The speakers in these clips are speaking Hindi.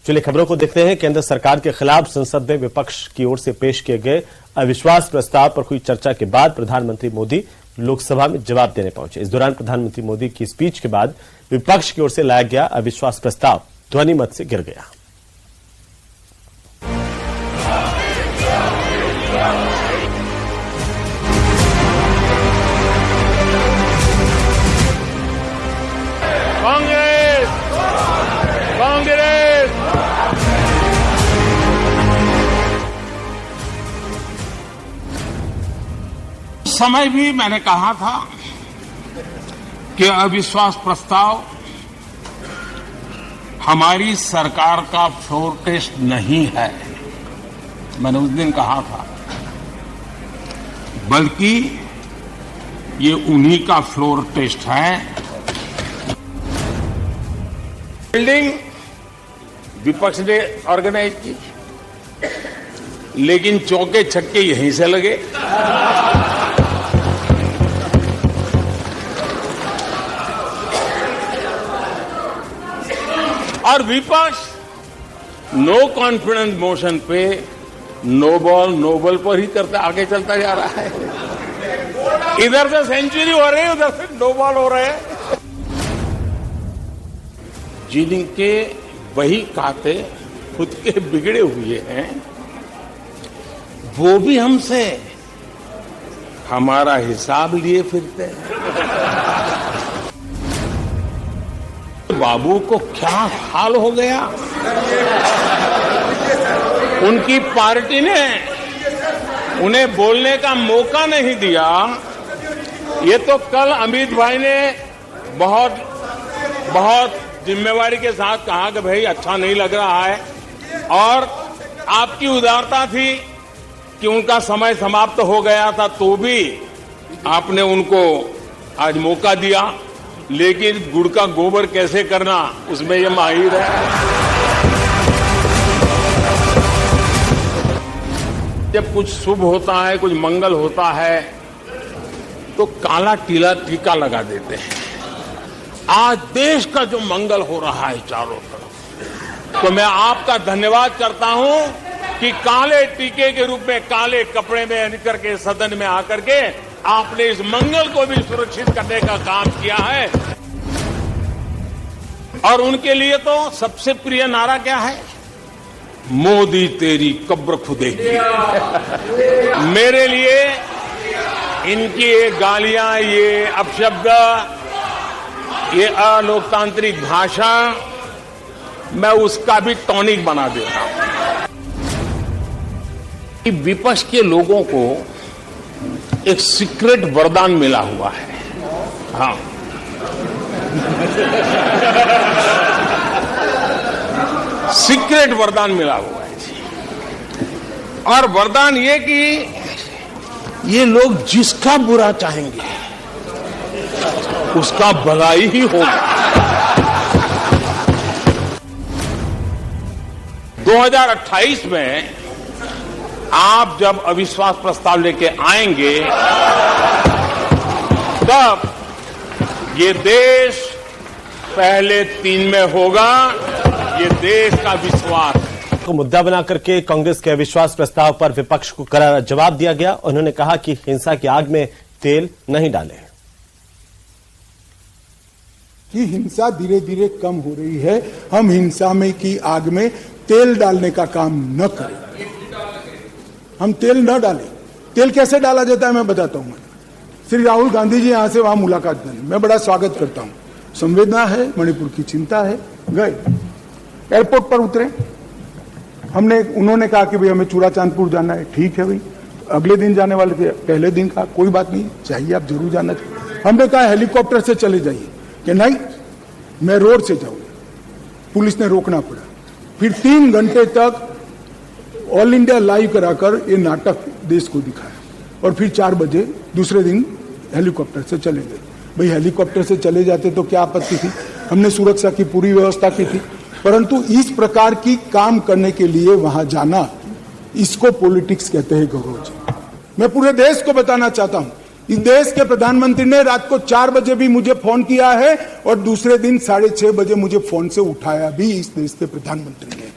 चलिए खबरों को देखते हैं। केंद्र सरकार के खिलाफ संसद में विपक्ष की ओर से पेश किए गए अविश्वास प्रस्ताव पर हुई चर्चा के बाद प्रधानमंत्री मोदी लोकसभा में जवाब देने पहुंचे। इस दौरान प्रधानमंत्री मोदी की स्पीच के बाद विपक्ष की ओर से लाया गया अविश्वास प्रस्ताव ध्वनि मत से गिर गया। समय भी मैंने कहा था कि अविश्वास प्रस्ताव हमारी सरकार का फ्लोर टेस्ट नहीं है। मैंने उस दिन कहा था, बल्कि ये उन्हीं का फ्लोर टेस्ट है। बिल्डिंग विपक्ष ने ऑर्गेनाइज की, लेकिन चौके छक्के यहीं से लगे। और विपक्ष नो कॉन्फिडेंस मोशन पे नो बॉल नो बॉल पर ही करते आगे चलता जा रहा है। इधर से सेंचुरी हो रही है, उधर से नो बॉल हो रहे हैं। जिनके वही खाते खुद के बिगड़े हुए हैं, वो भी हमसे हमारा हिसाब लिए फिरते हैं। बाबू को क्या हाल हो गया, उनकी पार्टी ने उन्हें बोलने का मौका नहीं दिया। ये तो कल अमित भाई ने बहुत जिम्मेवारी के साथ कहा कि भाई अच्छा नहीं लग रहा है, और आपकी उदारता थी कि उनका समय समाप्त हो गया था, तो भी आपने उनको आज मौका दिया। लेकिन गुड़ का गोबर कैसे करना, उसमें ये माहिर है। जब कुछ शुभ होता है, कुछ मंगल होता है, तो काला टीका लगा देते हैं। आज देश का जो मंगल हो रहा है चारों तरफ, तो मैं आपका धन्यवाद करता हूं कि काले टीके के रूप में काले कपड़े में निकल के सदन में आकर के आपने इस मंगल को भी सुरक्षित करने का काम किया है। और उनके लिए तो सबसे प्रिय नारा क्या है? मोदी तेरी कब्र खुदेगी। मेरे लिए इनकी ये गालियां, ये अपशब्द, ये अलोकतांत्रिक भाषा, मैं उसका भी टॉनिक बना देता हूं। विपक्ष के लोगों को एक सीक्रेट वरदान मिला हुआ है। हाँ, सीक्रेट वरदान मिला हुआ है। और वरदान ये कि ये लोग जिसका बुरा चाहेंगे उसका भलाई ही होगा। 2028 में आप जब अविश्वास प्रस्ताव लेके आएंगे, तब ये देश पहले 3 में होगा। ये देश का विश्वास को मुद्दा बना करके कांग्रेस के अविश्वास प्रस्ताव पर विपक्ष को करारा जवाब दिया गया। उन्होंने कहा कि हिंसा की आग में तेल नहीं डालें। कि हिंसा धीरे धीरे कम हो रही है, हम हिंसा में की आग में तेल डालने का काम न करें। हम तेल न डालें। तेल कैसे डाला जाता है मैं बताता हूं। श्री राहुल गांधी जी यहां से वहां मुलाकात करें, मैं बड़ा स्वागत करता हूं। संवेदना है, मणिपुर की चिंता है। गए एयरपोर्ट पर उतरे, उन्होंने कहा कि भाई हमें चूड़ाचांदपुर जाना है। ठीक है भाई, अगले दिन जाने वाले थे, पहले दिन कहा कोई बात नहीं, चाहिए आप जरूर जाना चाहिए। हमने कहा हेलीकॉप्टर से चले जाइए, कि नहीं मैं रोड से जाऊंगा। पुलिस ने रोकना पड़ा। फिर 3 घंटे तक ऑल इंडिया लाइव कराकर ये नाटक देश को दिखाया, और फिर 4 बजे दूसरे दिन हेलीकॉप्टर से चले गए। भाई हेलीकॉप्टर से चले जाते तो क्या आपत्ति थी, हमने सुरक्षा की पूरी व्यवस्था की थी। परंतु इस प्रकार की काम करने के लिए वहां जाना, इसको पॉलिटिक्स कहते हैं गौरव जी। मैं पूरे देश को बताना चाहता हूं इस देश के प्रधानमंत्री ने रात को 4 बजे भी मुझे फोन किया है और दूसरे दिन 6:30 बजे मुझे फोन से उठाया भी इस देश के प्रधानमंत्री ने।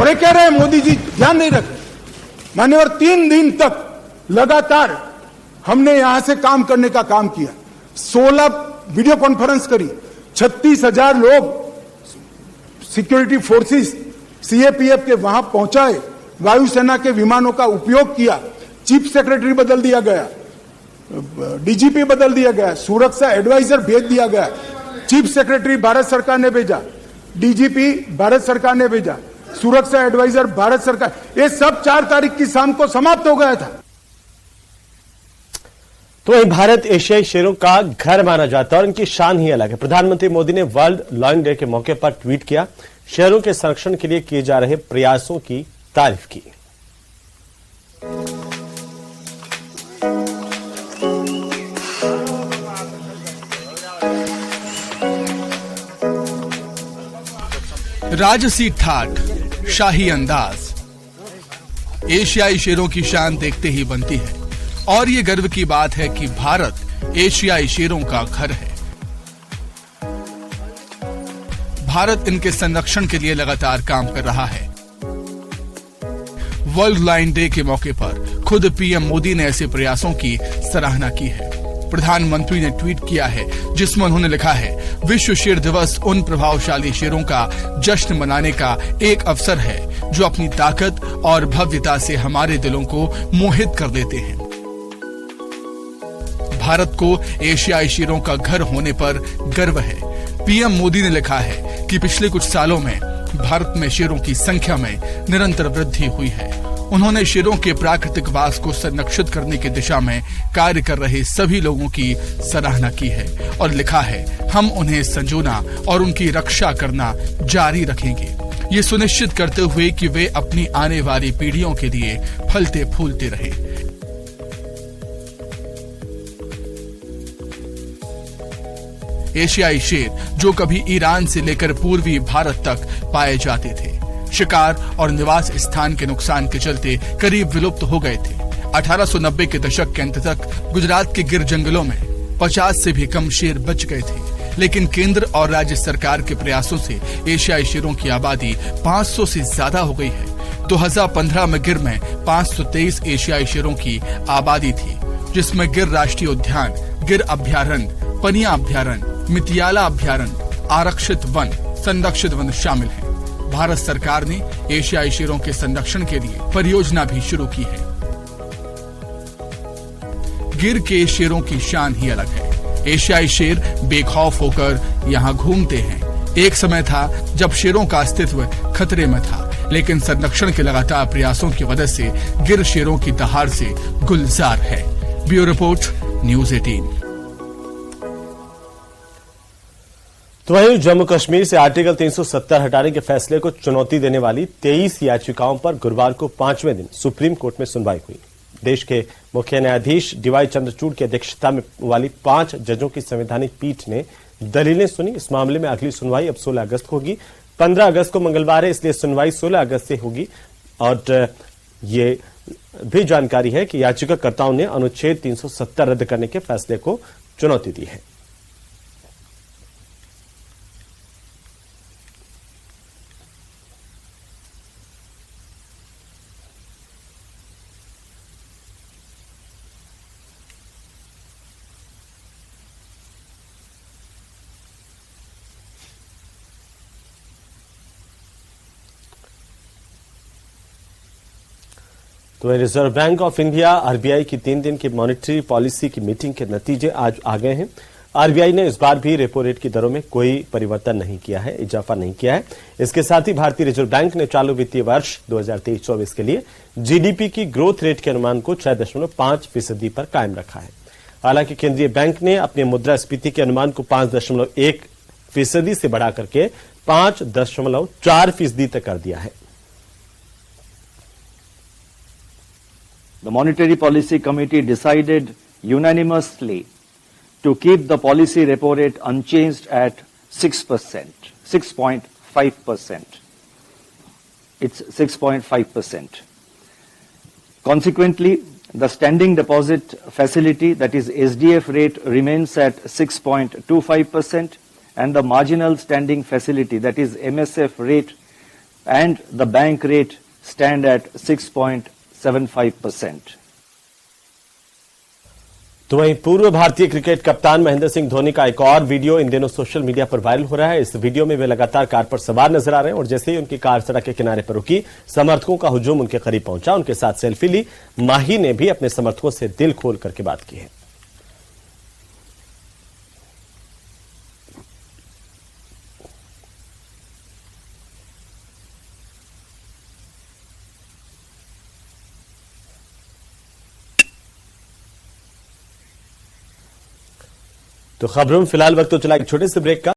और ये कह रहे हैं मोदी जी ध्यान नहीं रख रहे। मान्यवर 3 दिन तक लगातार हमने यहां से काम करने का काम किया। 16 वीडियो कॉन्फ्रेंस करी, 36,000 लोग सिक्योरिटी फोर्सेस सीएपीएफ के वहां पहुंचाए, वायुसेना के विमानों का उपयोग किया, चीफ सेक्रेटरी बदल दिया गया, डीजीपी बदल दिया गया, सुरक्षा एडवाइजर भेज दिया गया, चीफ सेक्रेटरी भारत सरकार ने भेजा, डीजीपी भारत सरकार ने भेजा, सुरक्षा एडवाइजर भारत सरकार, ये सब 4 तारीख की शाम को समाप्त हो गया था। तो वहीं भारत एशियाई शेरों का घर माना जाता है और इनकी शान ही अलग है। प्रधानमंत्री मोदी ने वर्ल्ड लायन डे के मौके पर ट्वीट किया, शेरों के संरक्षण के लिए किए जा रहे प्रयासों की तारीफ की। राजसी ठाठ, शाही अंदाज, एशियाई शेरों की शान देखते ही बनती है और ये गर्व की बात है कि भारत एशियाई शेरों का घर है। भारत इनके संरक्षण के लिए लगातार काम कर रहा है। वर्ल्ड लायन डे के मौके पर खुद पीएम मोदी ने ऐसे प्रयासों की सराहना की है। प्रधानमंत्री ने ट्वीट किया है जिसमें उन्होंने लिखा है, विश्व शेर दिवस उन प्रभावशाली शेरों का जश्न मनाने का एक अवसर है जो अपनी ताकत और भव्यता से हमारे दिलों को मोहित कर देते हैं। भारत को एशियाई शेरों का घर होने पर गर्व है। पीएम मोदी ने लिखा है कि पिछले कुछ सालों में भारत में शेरों की संख्या में निरंतर वृद्धि हुई है। उन्होंने शेरों के प्राकृतिक वास को संरक्षित करने की दिशा में कार्य कर रहे सभी लोगों की सराहना की है और लिखा है, हम उन्हें संजोना और उनकी रक्षा करना जारी रखेंगे, ये सुनिश्चित करते हुए कि वे अपनी आने वाली पीढ़ियों के लिए फलते फूलते रहे। एशियाई शेर जो कभी ईरान से लेकर पूर्वी भारत तक पाए जाते थे, शिकार और निवास स्थान के नुकसान के चलते करीब विलुप्त हो गए थे। 1890 के दशक के अंत तक गुजरात के गिर जंगलों में 50 से भी कम शेर बच गए थे, लेकिन केंद्र और राज्य सरकार के प्रयासों से एशियाई शेरों की आबादी 500 से ज्यादा हो गई है। 2015 में गिर में 523 एशियाई शेरों की आबादी थी, जिसमें गिर राष्ट्रीय उद्यान, गिर अभ्यारण्य, पनिया अभ्यारण्य, मितियाला अभ्यारण्य, आरक्षित वन, संरक्षित वन शामिल हैं। भारत सरकार ने एशियाई शेरों के संरक्षण के लिए परियोजना भी शुरू की है। गिर के शेरों की शान ही अलग है। एशियाई शेर बेखौफ होकर यहाँ घूमते हैं। एक समय था जब शेरों का अस्तित्व खतरे में था, लेकिन संरक्षण के लगातार प्रयासों की वजह से गिर शेरों की दहाड़ से गुलजार है। Bureau report, news 18। तो वहीं जम्मू कश्मीर से आर्टिकल 370 हटाने के फैसले को चुनौती देने वाली 23 याचिकाओं पर गुरुवार को 5वें दिन सुप्रीम कोर्ट में सुनवाई हुई। देश के मुख्य न्यायाधीश डीवाई चंद्रचूड़ की अध्यक्षता में वाली 5 जजों की संवैधानिक पीठ ने दलीलें सुनी। इस मामले में अगली सुनवाई अब 16 अगस्त को होगी। 15 अगस्त को मंगलवार है, इसलिए सुनवाई 16 अगस्त से होगी। और ये भी जानकारी है कि याचिकाकर्ताओं ने अनुच्छेद 370 रद्द करने के फैसले को चुनौती दी है। तो reserve bank of India RBI की 3 दिन की मॉनेटरी पॉलिसी की मीटिंग के नतीजे आज आ गए हैं। आरबीआई ने इस बार भी रेपो रेट की दरों में कोई परिवर्तन नहीं किया है, इजाफा नहीं किया है। इसके साथ ही भारतीय रिजर्व बैंक ने चालू वित्तीय वर्ष 2023-24 के लिए जीडीपी की ग्रोथ रेट के अनुमान को 6.5% पर कायम रखा है। हालांकि केंद्रीय बैंक ने अपने मुद्रास्फीति के अनुमान को 5.1% से बढ़ा करके 5.4% तक कर दिया है। The Monetary Policy Committee decided unanimously to keep the policy repo rate unchanged at 6%, 6.5%. It's 6.5%. Consequently, The standing deposit facility, that is SDF rate, remains at 6.25%, and the marginal standing facility, that is MSF rate, and the bank rate stand at 6.75%. तो वहीं पूर्व भारतीय क्रिकेट कप्तान महेंद्र सिंह धोनी का एक और वीडियो इन दिनों सोशल मीडिया पर वायरल हो रहा है। इस वीडियो में वे लगातार कार पर सवार नजर आ रहे हैं और जैसे ही उनकी कार सड़क के किनारे पर रुकी, समर्थकों का हुजूम उनके करीब पहुंचा, उनके साथ सेल्फी ली। माही ने भी अपने समर्थकों से दिल खोल करके बात की है। तो खबरों में फिलहाल वक्त तो चला एक छोटे से ब्रेक का।